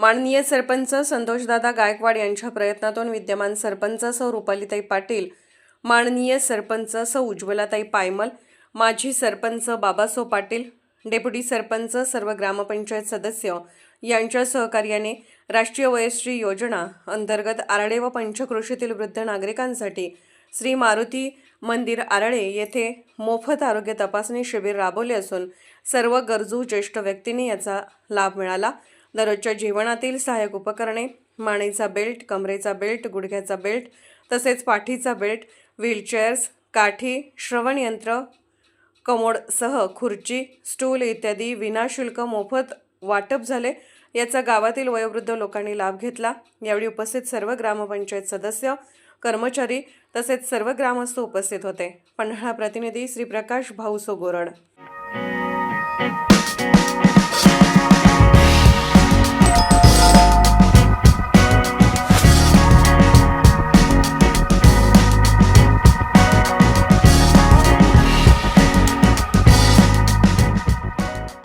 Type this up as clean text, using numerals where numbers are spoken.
माननीय सरपंच संतोषदादा गायकवाड यांच्या प्रयत्नातून विद्यमान सरपंच सौ रुपालीताई पाटील, माननीय सरपंच सौ उज्ज्वलाताई पायमल, माजी सरपंच बाबासो पाटील, डेप्युटी सरपंच, सर्व ग्रामपंचायत सदस्य यांच्या सहकार्याने राष्ट्रीय वयश्री योजना अंतर्गत आरळे व पंचक्रोशीतील वृद्ध नागरिकांसाठी श्री मारुती मंदिर आरळे येथे मोफत आरोग्य तपासणी शिबिर राबवले असून सर्व गरजू ज्येष्ठ व्यक्तींनी याचा लाभ मिळाला। दररोजच्या जीवनातील सहाय्यक उपकरणे, मानेचा बेल्ट, कमरेचा बेल्ट, गुडघ्याचा बेल्ट तसेच पाठीचा बेल्ट, व्हीलचेअर्स, काठी, श्रवण यंत्र, कमोडसह खुर्ची, स्टूल इत्यादी विनाशुल्क मोफत वाटप झाले। याचा गावातील वयोवृद्ध लोकांनी लाभ घेतला। यावेळी उपस्थित सर्व ग्रामपंचायत सदस्य, कर्मचारी तसेच सर्व ग्रामस्थ उपस्थित होते। पन्हाळा प्रतिनिधी श्री प्रकाश भाऊसो गोरड।